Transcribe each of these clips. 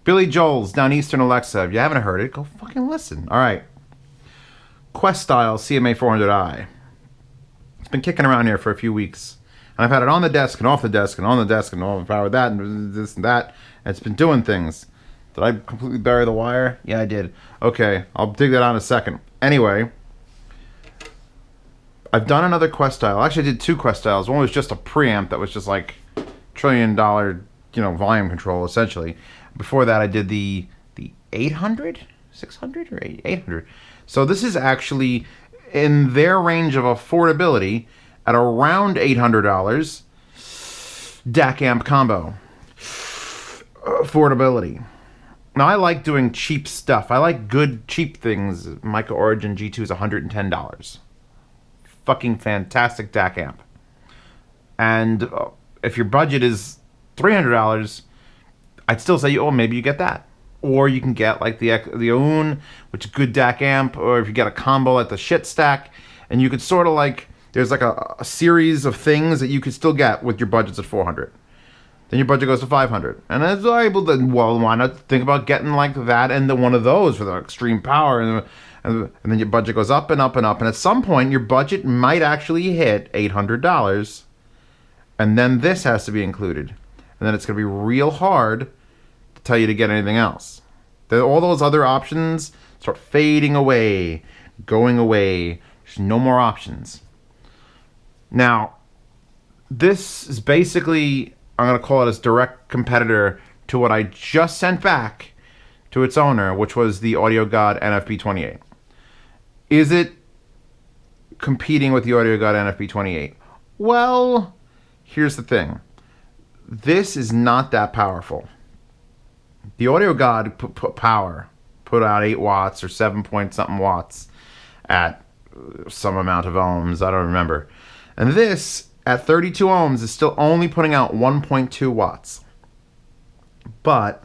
Billy Joel's Down Eastern Alexa. If you haven't heard it, go fucking listen. All right. Questyle CMA-400i. It's been kicking around here for a few weeks. And I've had it on the desk and off the desk and on the desk and overpowered that and this and that. And it's been doing things. Did I completely bury the wire? Yeah, I did. Okay, I'll dig that out in a second. Anyway, I've done another Questyle. I actually did two Questyles. One was just a preamp that was just like $1 trillion, volume control, essentially. Before that, I did the 800? 600 or 800? So this is actually in their range of affordability at around $800. DAC amp combo. Affordability. Now, I like doing cheap stuff. I like good, cheap things. Micro Origin G2 is $110. Fucking fantastic DAC amp. And if your budget is $300, I'd still say, maybe you get that. Or you can get like the OON, which is a good DAC amp, or if you get a combo like the Shit Stack, and you could sort of like, there's like a series of things that you could still get with your budgets at $400. Then your budget goes to $500. And as I'm able to, well, why not think about getting like that and one of those for the extreme power, and then your budget goes up and up and up, and at some point your budget might actually hit $800, and then this has to be included. And then it's going to be real hard to tell you to get anything else. All those other options start fading away, going away. There's no more options. Now, this is basically, I'm going to call it a direct competitor to what I just sent back to its owner, which was the Audio God NFB28. Is it competing with the Audio God NFB28? Well, here's the thing. This is not that powerful. The Audio God put out 8 watts or 7 point something watts at some amount of ohms. I don't remember. And this, at 32 ohms, is still only putting out 1.2 watts. But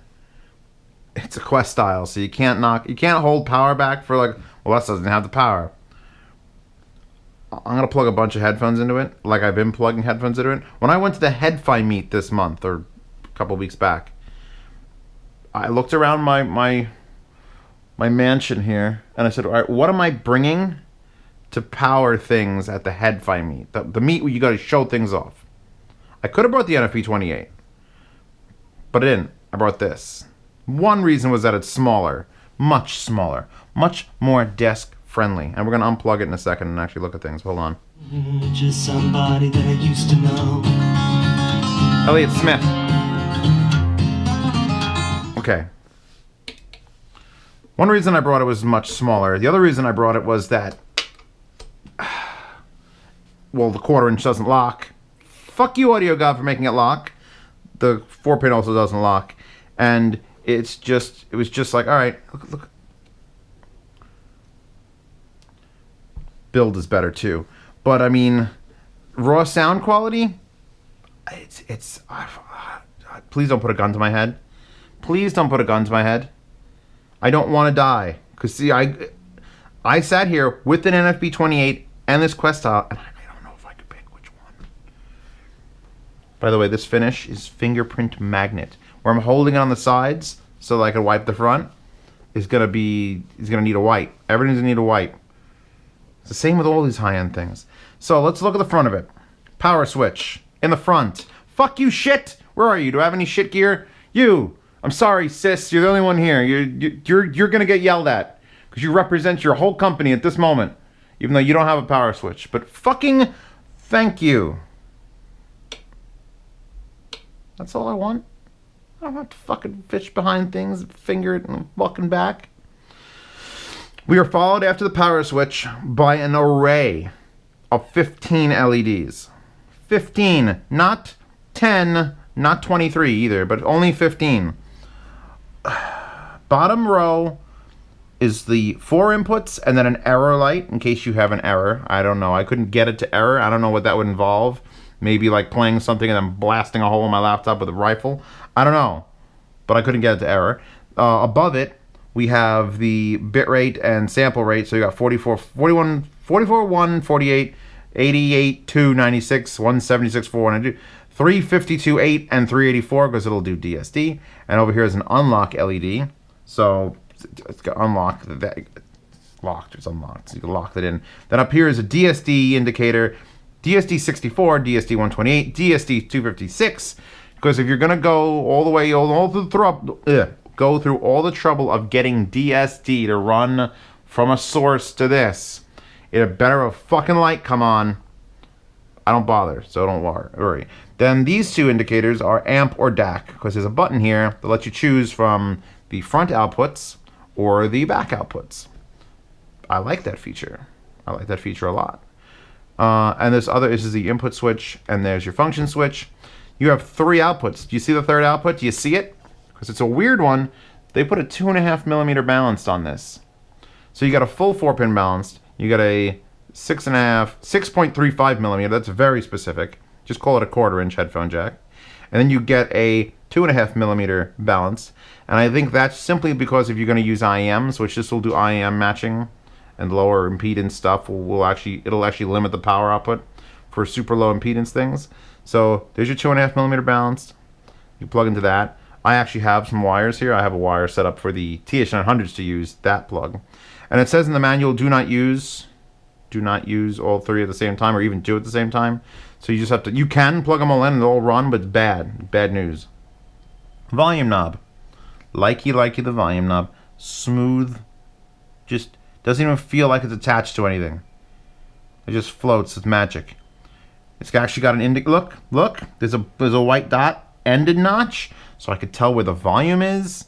it's a Questyle, so you can't hold power back for like, well, that doesn't have the power. I'm going to plug a bunch of headphones into it, like I've been plugging headphones into it. When I went to the Head-Fi meet this month, or a couple weeks back, I looked around my mansion here, and I said, all right, what am I bringing to power things at the Head-Fi meet? The meet where you got to show things off. I could have brought the NFB28, but I didn't. I brought this. One reason was that it's smaller, much more desk friendly. And we're going to unplug it in a second and actually look at things. Hold on. Just somebody that I used to know. Elliott Smith. Okay. One reason I brought it was much smaller. The other reason I brought it was that, well, the 1/4 inch doesn't lock. Fuck you, Audio God, for making it lock. The 4-pin also doesn't lock. And it was just like, all right, look. Build is better too, but I mean, raw sound quality, it's please don't put a gun to my head. Please don't put a gun to my head. I don't want to die, because see, I sat here with an NFB28 and this Questyle, and I don't know if I could pick which one. By the way, this finish is fingerprint magnet, where I'm holding it on the sides so that I can wipe the front. Is gonna need a white. Everything's gonna need a white. It's the same with all these high-end things. So let's look at the front of it. Power switch in the front. Fuck you, shit. Where are you? Do I have any shit gear? You. I'm sorry, sis. You're the only one here. You're gonna get yelled at because you represent your whole company at this moment, even though you don't have a power switch. But fucking thank you. That's all I want. I don't have to fucking fish behind things, finger it, and fucking back. We are followed after the power switch by an array of 15 LEDs. 15, not 10, not 23 either, but only 15. Bottom row is the 4 inputs and then an error light in case you have an error. I don't know. I couldn't get it to error. I don't know what that would involve. Maybe like playing something and then blasting a hole in my laptop with a rifle. I don't know. But I couldn't get it to error. Above it, we have the bit rate and sample rate. So you got 44, 41, 44, 1, 48, 88, 2, 96, 176, 4, 192, 352, 8, and 384 because it'll do DSD. And over here is an unlock LED. So it's got unlock that locked. It's unlocked. So you can lock that in. Then up here is a DSD indicator. DSD 64, DSD 128, DSD 256. Because if you're gonna go all the way all through go through all the trouble of getting DSD to run from a source to this, it better a fucking light come on. I don't bother, so don't worry. Then these two indicators are amp or DAC, because there's a button here that lets you choose from the front outputs or the back outputs. I like that feature. I like that feature a lot. And this is the input switch, and there's your function switch. You have 3 outputs. Do you see the third output? Do you see it? Because it's a weird one. They put a 2.5mm balanced on this. So you got a full 4-pin balanced. You got a 6.35mm. That's very specific. Just call it a 1/4-inch headphone jack. And then you get a 2.5mm balance. And I think that's simply because if you're going to use IEMs, which this will do IEM matching and lower impedance stuff, it'll actually limit the power output for super low impedance things. So there's your 2.5mm balanced. You plug into that. I actually have some wires here. I have a wire set up for the TH900s to use that plug. And it says in the manual, do not use all 3 at the same time, or even 2 at the same time. So you just have to, you can plug them all in and they'll all run, but it's bad news. Volume knob. Likey the volume knob. Smooth. Just doesn't even feel like it's attached to anything. It just floats. It's magic. It's actually got an look. There's a white dot ended notch, so I could tell where the volume is.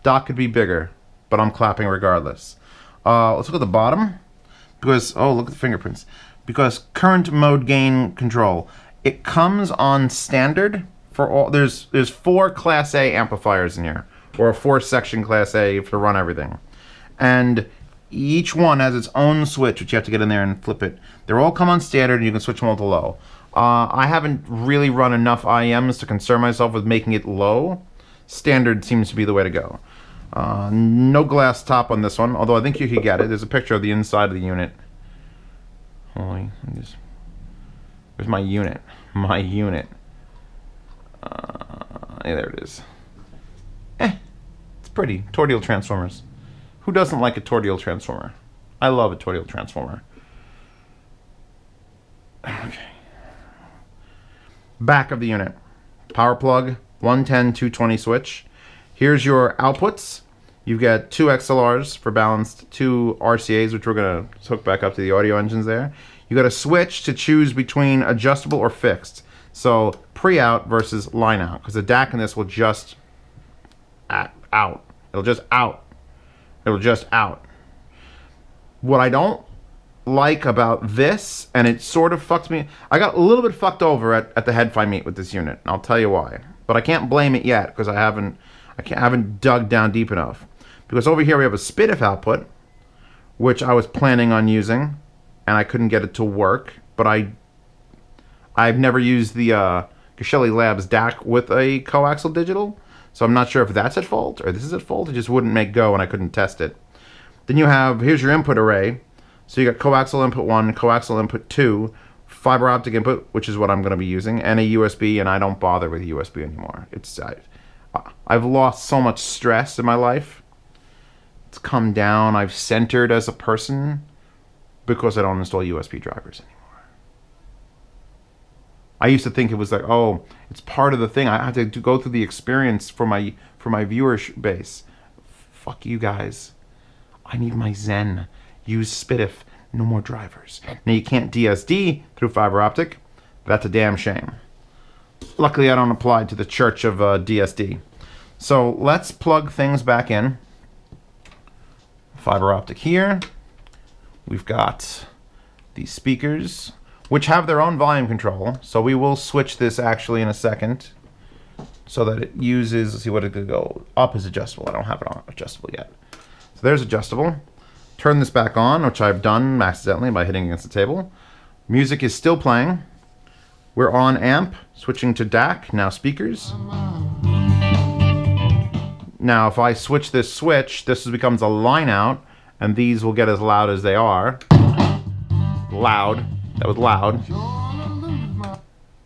Dot could be bigger, but I'm clapping regardless. Let's look at the bottom, because look at the fingerprints. Because current mode gain control, it comes on standard for all. There's 4 Class A amplifiers in here, or a 4-section Class A to run everything, and each one has its own switch, which you have to get in there and flip it. They all come on standard, and you can switch them all to low. I haven't really run enough IEMs to concern myself with making it low. Standard seems to be the way to go. No glass top on this one, although I think you could get it. There's a picture of the inside of the unit. Where's my unit? My unit. Yeah, there it is. It's pretty. Tordial transformers. Who doesn't like a tordial transformer? I love a tordial transformer. Okay. Back of the unit. Power plug, 110, 220 switch. Here's your outputs. You've got 2 XLRs for balanced, 2 RCAs, which we're going to hook back up to the audio engines there. You got a switch to choose between adjustable or fixed. So pre-out versus line out, because the DAC in this will just out. It'll just out. It'll just out. What I don't like about this, and it sort of fucked me, I got a little bit fucked over at the head-fi meet with this unit, and I'll tell you why. But I can't blame it yet, because I haven't dug down deep enough. Because over here we have a SPDIF output, which I was planning on using, and I couldn't get it to work. But I've never used the Geshelli Labs DAC with a coaxial digital, so I'm not sure if that's at fault or this is at fault. It just wouldn't make go, and I couldn't test it. Then here's your input array. So you got coaxial input 1, coaxial input 2, fiber optic input, which is what I'm going to be using, and a USB, and I don't bother with USB anymore. I've lost so much stress in my life. It's come down. I've centered as a person because I don't install USB drivers anymore. I used to think it was like, oh, it's part of the thing. I have to go through the experience for my viewer base. Fuck you guys. I need my Zen. Use SPDIF. No more drivers. Now you can't DSD through fiber optic. That's a damn shame. Luckily, I don't apply to the church of DSD. So let's plug things back in. Fiber optic here. We've got these speakers, which have their own volume control. So we will switch this actually in a second so that it uses, let's see what it could go. Up is adjustable. I don't have it on adjustable yet. So there's adjustable. Turn this back on, which I've done accidentally by hitting against the table. Music is still playing. We're on amp, switching to DAC, now speakers. Now if I switch this switch, this becomes a line out, and these will get as loud as they are. Loud. That was loud.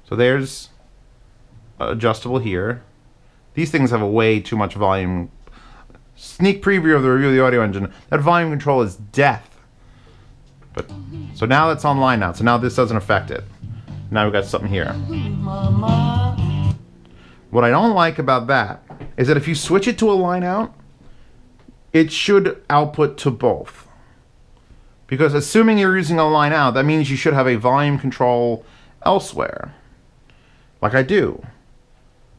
So there's adjustable here. These things have a way too much volume. Sneak preview of the review of the audio engine. That volume control is death. But so now that's on line out. So now this doesn't affect it. Now we've got something here. What I don't like about that is that if you switch it to a line out, it should output to both. Because assuming you're using a line out, that means you should have a volume control elsewhere. Like I do.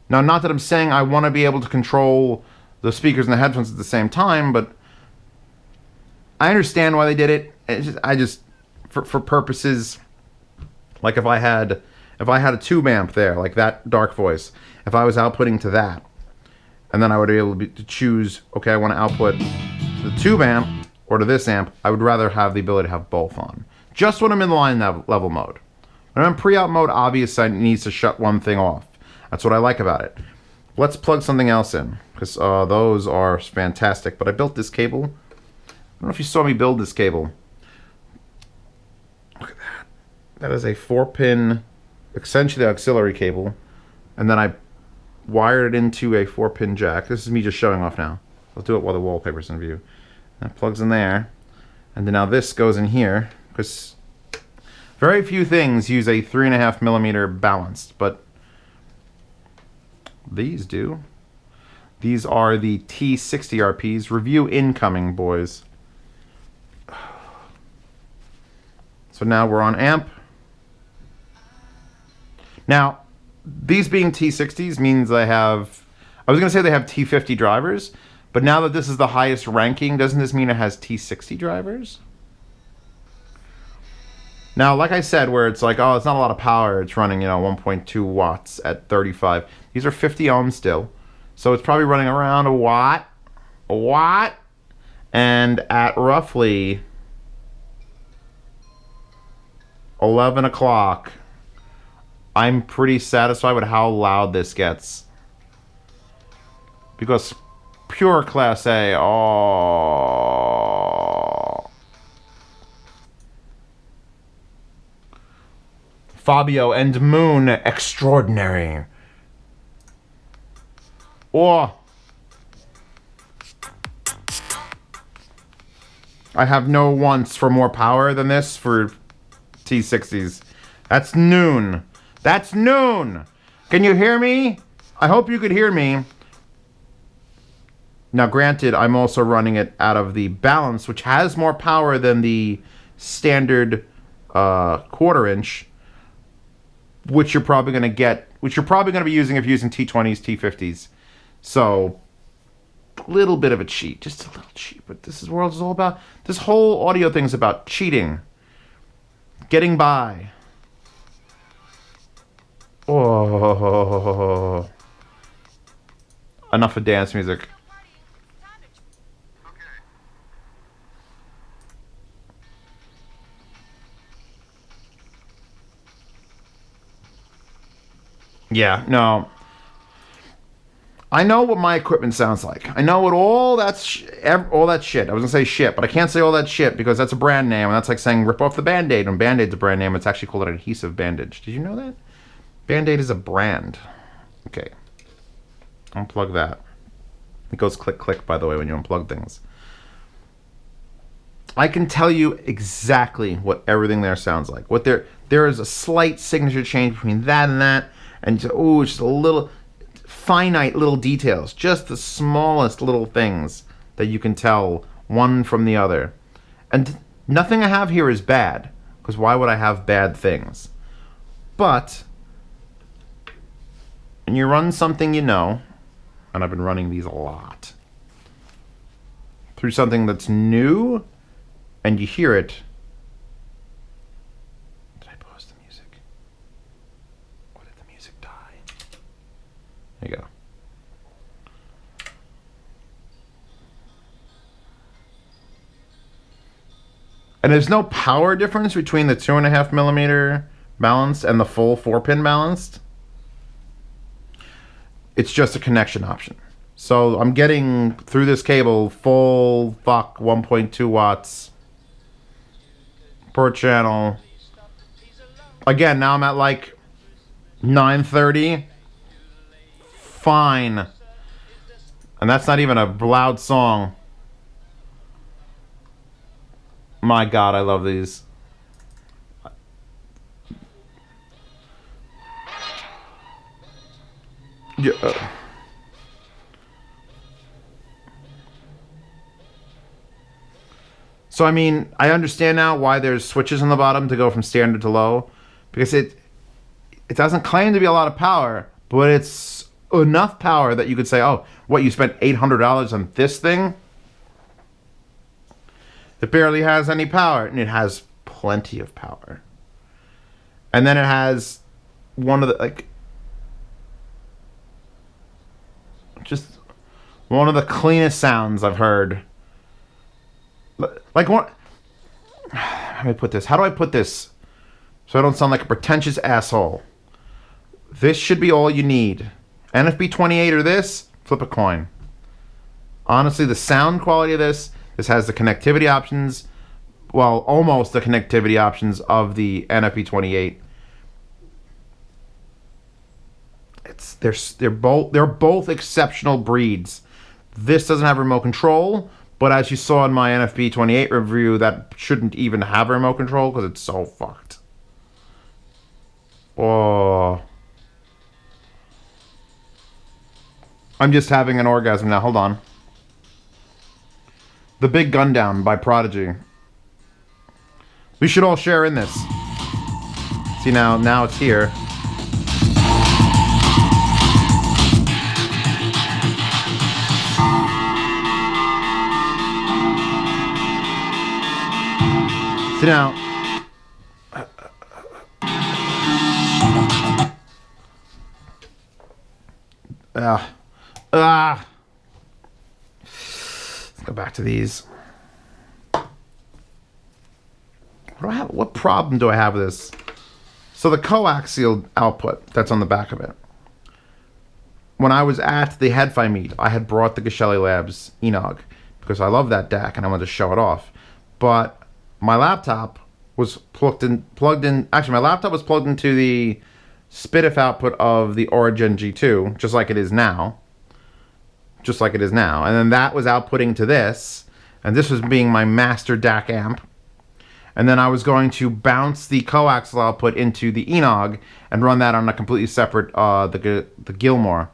Now, not that I'm saying I want to be able to control the speakers and the headphones at the same time, but I understand why they did it. I just for purposes, like if I had a tube amp there, like that dark voice, if I was outputting to that, and then I would be able to choose, okay, I want to output to the tube amp or to this amp, I would rather have the ability to have both on. Just when I'm in line level mode. When I'm in pre-out mode, obviously it needs to shut one thing off. That's what I like about it. Let's plug something else in, because those are fantastic. But I built this cable. I don't know if you saw me build this cable. Look at that. That is a 4-pin, essentially auxiliary cable. And then I wired it into a 4-pin jack. This is me just showing off now. I'll do it while the wallpaper's in view. That plugs in there. And then now this goes in here, because very few things use a 3.5mm balanced, but these do. These are the T60 RPs. Review incoming, boys. So now we're on amp. Now, these being T60s means I was going to say they have T50 drivers, but now that this is the highest ranking, doesn't this mean it has T60 drivers? Now, like I said, where it's like, oh, it's not a lot of power. It's running, 1.2 watts at 35. These are 50 ohms still. So it's probably running around a watt. And at roughly 11 o'clock, I'm pretty satisfied with how loud this gets. Because pure Class A, oh. Fabio and Moon extraordinary. Oh. I have no wants for more power than this for T60s. That's noon. That's noon. Can you hear me? I hope you could hear me. Now, granted, I'm also running it out of the balance, which has more power than the standard 1/4 inch, which you're probably going to get, which you're probably going to be using if you're using T20s, T50s. So, a little bit of a cheat, just a little cheat. But this world is all about, this whole audio thing is about cheating, getting by. Oh, enough of dance music. Yeah, no. I know what my equipment sounds like. I know what all that shit. I was gonna say shit, but I can't say all that shit because that's a brand name, and that's like saying rip off the Band-Aid. When Band-Aid's a brand name, it's actually called an adhesive bandage. Did you know that? Band-Aid is a brand. Okay. Unplug that. It goes click click, by the way, when you unplug things. I can tell you exactly what everything there sounds like. There is a slight signature change between that and that. And just a little finite little details, just the smallest little things that you can tell one from the other. And nothing I have here is bad, because why would I have bad things? But when you run something and I've been running these a lot, through something that's new, and you hear it. There you go. And there's no power difference between the 2.5mm balanced and the full 4-pin balanced. It's just a connection option. So I'm getting through this cable full 1.2 watts per channel. Again, now I'm at like 930. Fine. And that's not even a loud song. My God, I love these. Yeah. So I mean, I understand now why there's switches on the bottom to go from standard to low, because it doesn't claim to be a lot of power, but it's enough power that you could say, oh, what, you spent $800 on this thing? It barely has any power, and it has plenty of power. And then it has one of the, like, just one of the cleanest sounds I've heard. Like, what? How do I put this? How do I put this so I don't sound like a pretentious asshole? This should be all you need. NFB28 or this, flip a coin. Honestly, the sound quality of this has the connectivity options, well, almost the connectivity options of the NFB28. They're both exceptional breeds. This doesn't have remote control, but as you saw in my NFB28 review, that shouldn't even have a remote control because it's so fucked. Oh. I'm just having an orgasm now. Hold on. The Big Gun Down by Prodigy. We should all share in this. See, now it's here. See now. Let's go back to these. What problem do I have with this? So the coaxial output that's on the back of it. When I was at the Head-Fi meet, I had brought the Geshelli Labs Enog because I love that DAC and I wanted to show it off. But my laptop was plugged in. Actually, my laptop was plugged into the SPDIF output of the Origin G2, just like it is now. And then that was outputting to this, and this was being my master DAC amp. And then I was going to bounce the coaxial output into the Enog and run that on a completely separate, the Gilmore,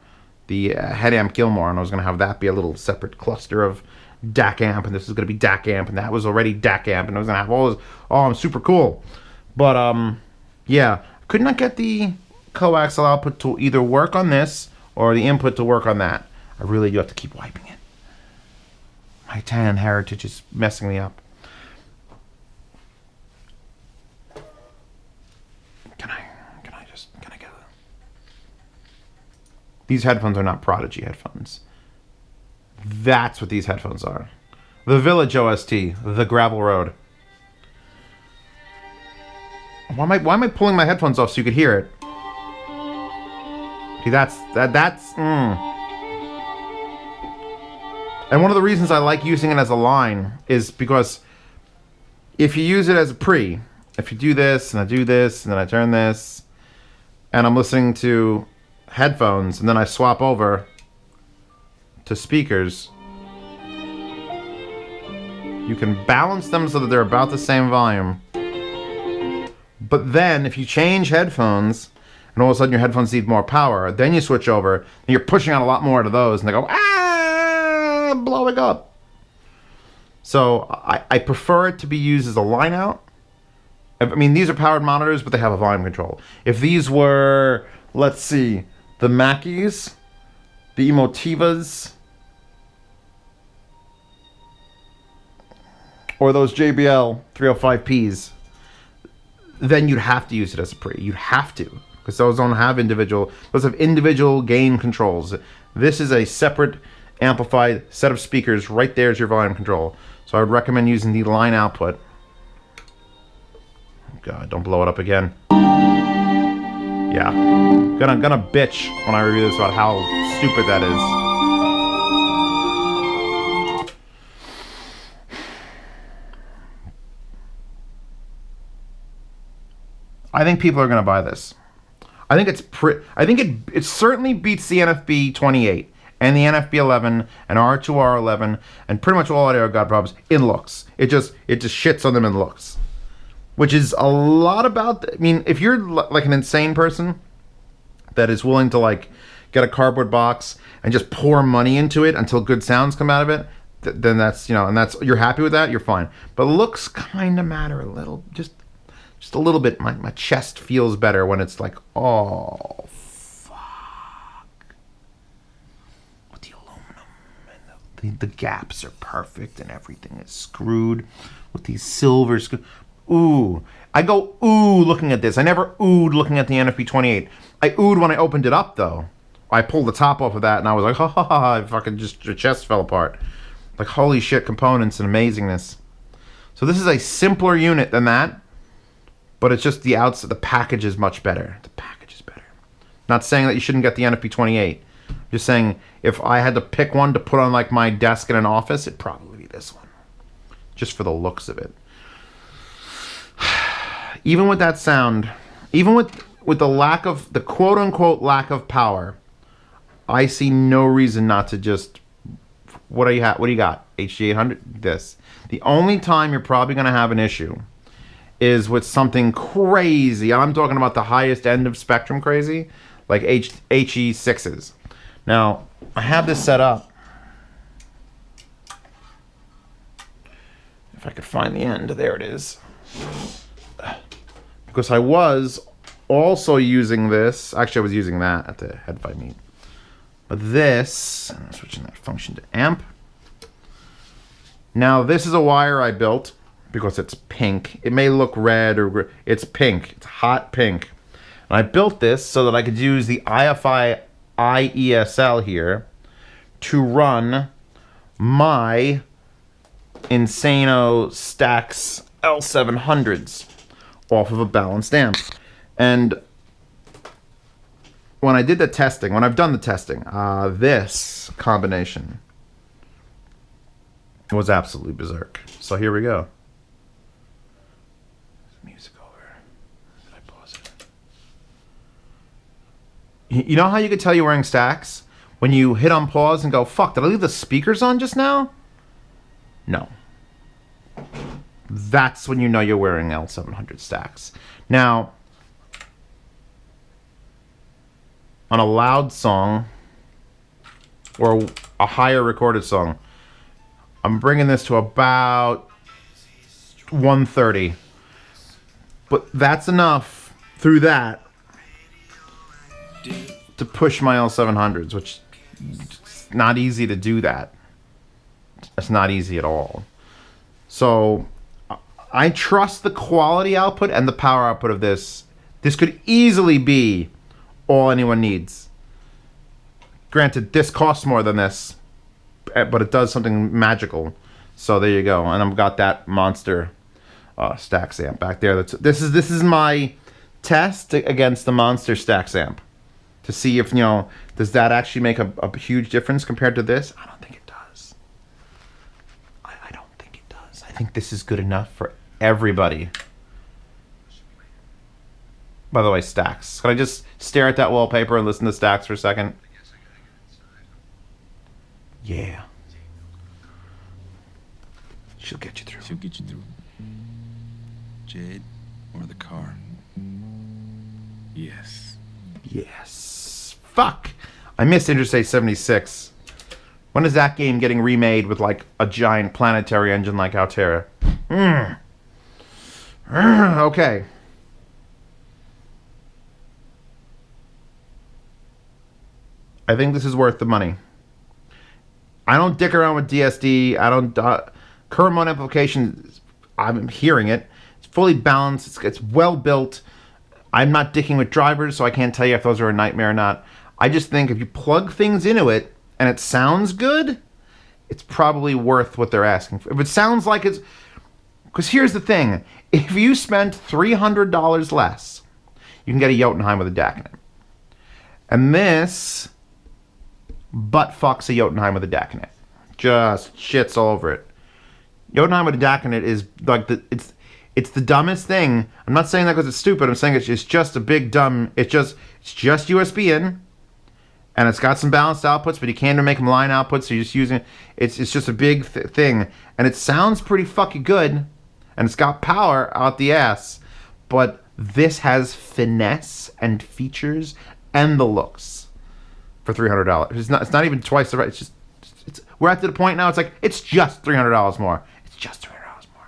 the head amp Gilmore, and I was going to have that be a little separate cluster of DAC amp, and this is going to be DAC amp, and that was already DAC amp, and I was going to have all this. Oh, I'm super cool. But, yeah, could not get the coaxial output to either work on this or the input to work on that. I really do have to keep wiping it. My tan heritage is messing me up. Can I get it? These headphones are not Prodigy headphones. That's what these headphones are. The Village OST, the Gravel Road. Why am I pulling my headphones off so you could hear it? See, that's. And one of the reasons I like using it as a line is because if you use it as a pre, if you do this, and I do this, and then I turn this, and I'm listening to headphones, and then I swap over to speakers, you can balance them so that they're about the same volume. But then, if you change headphones, and all of a sudden your headphones need more power, then you switch over, and you're pushing out a lot more to those, and they go, blowing up. So I prefer it to be used as a line out. I mean, these are powered monitors, but they have a volume control. If these were, let's see, the Mackies, the Emotivas, or those JBL 305Ps, then you'd have to use it as a pre. You'd have to, because those don't have those have individual gain controls. This is a separate amplified set of speakers. Right there is your volume control. So I would recommend using the line output. God, don't blow it up again. Yeah. Gonna bitch when I review this about how stupid that is. I think people are gonna buy this. I think it certainly beats the NFB 28 and the NFB 11 and R2 R11 and pretty much all audio god problems in looks. It just shits on them in looks, which is a lot about. I mean, if you're like an insane person that is willing to like get a cardboard box and just pour money into it until good sounds come out of it, then that's, you know, and that's, you're happy with that, you're fine. But looks kind of matter a little, just a little bit. My chest feels better when it's like, oh fuck, with the aluminum and the gaps are perfect and everything is screwed with these silver screws. Ooh, I go ooh looking at this. I never oohed looking at the NFB 28. I oohed when I opened it up though. I pulled the top off of that and I was like, ha ha ha, I fucking just, your chest fell apart. Like, holy shit, components and amazingness. So this is a simpler unit than that, but it's just the outside, the package is much better. The package is better. Not saying that you shouldn't get the NFB 28. I'm just saying, if I had to pick one to put on like my desk in an office, it'd probably be this one. Just for the looks of it. Even with that sound, even with the lack of, the quote-unquote lack of power, I see no reason not to just, what do you got? HD 800? This. The only time you're probably going to have an issue is with something crazy. I'm talking about the highest end of spectrum crazy, like HE6s. Now, I have this set up. If I could find the end, there it is. Because I was also using this. Actually, I was using that at the head fight meet. But this, I'm switching that function to amp. Now, this is a wire I built because it's pink. It may look red or it's pink. It's hot pink. And I built this so that I could use the IFI IESL here to run my Insano Stax L700s off of a balanced amp. And when I did the testing, when I've done the testing, this combination was absolutely berserk. So here we go. Music over. Did I pause it? You know how you could tell you're wearing Stax? When you hit on pause and go, fuck, did I leave the speakers on just now? No. That's when you know you're wearing L700 Stax. Now, on a loud song or a higher recorded song, I'm bringing this to about 130. But that's enough through that to push my L700s, which it's not easy to do that. It's not easy at all. So I trust the quality output and the power output of this. This could easily be all anyone needs. Granted, this costs more than this, but it does something magical. So there you go. And I've got that monster Stax amp back there. This is my test against the monster Stax amp to see if, you know, does that actually make a huge difference compared to this? I don't think it does. I don't think it does. I think this is good enough for everybody. By the way, Stax. Can I just stare at that wallpaper and listen to Stax for a second? Yeah. She'll get you through. She'll get you through. Jade or the car? Yes. Yes. Fuck. I missed Interstate 76. When is that game getting remade with like a giant planetary engine like Altera? Okay. I think this is worth the money. I don't dick around with DSD. I don't. Current mode amplification, I'm hearing it. It's fully balanced. It's well built. I'm not dicking with drivers, so I can't tell you if those are a nightmare or not. I just think if you plug things into it and it sounds good, it's probably worth what they're asking for. If it sounds like it's... Because here's the thing. If you spent $300 less, you can get a Jotunheim with a DAC in it. And this butt fucks a Jotunheim with a DAC in it. Just shits all over it. Jotunheim with a DAC in it is like it's the dumbest thing. I'm not saying that because it's stupid. I'm saying it's just a big dumb. It's just USB in, and it's got some balanced outputs, but you can't even make them line outputs. So you're just using it. It's just a big thing, and it sounds pretty fucking good, and it's got power out the ass. But this has finesse and features and the looks for $300. It's not even twice the right. We're at the point now. It's like it's just $300 more. It's just $300 more.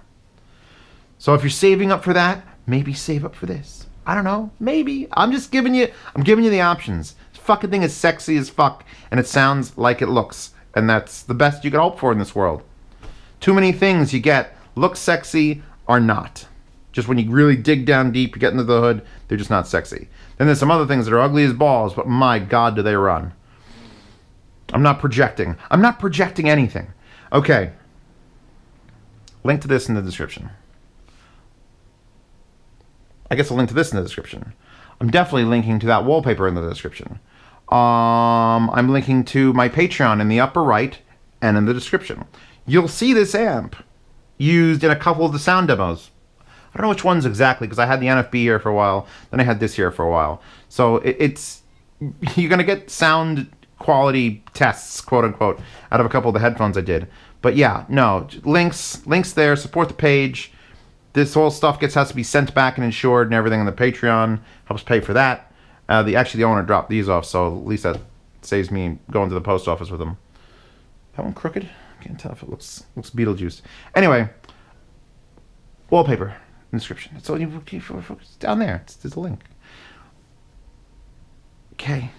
So if you're saving up for that, maybe save up for this. I don't know. Maybe. I'm giving you the options. This fucking thing is sexy as fuck, and it sounds like it looks, and that's the best you can hope for in this world. Too many things you get look sexy or not. Just when you really dig down deep, you get into the hood, they're just not sexy. Then there's some other things that are ugly as balls, but my God, do they run. I'm not projecting. I'm not projecting anything. Okay. Link to this in the description. I guess I'll link to this in the description. I'm definitely linking to that wallpaper in the description. I'm linking to my Patreon in the upper right and in the description. You'll see this amp used in a couple of the sound demos. I don't know which ones exactly, because I had the NFB here for a while, then I had this here for a while. So it's you're going to get sound quality tests, quote unquote, out of a couple of the headphones I did. But yeah, no, links there, support the page. This whole stuff has to be sent back and insured and everything on the Patreon. Helps pay for that. The owner dropped these off, so at least that saves me going to the post office with them. That one crooked? I can't tell if it looks Beetlejuice. Anyway, wallpaper in the description. That's all you focus down there. There's a link. Okay.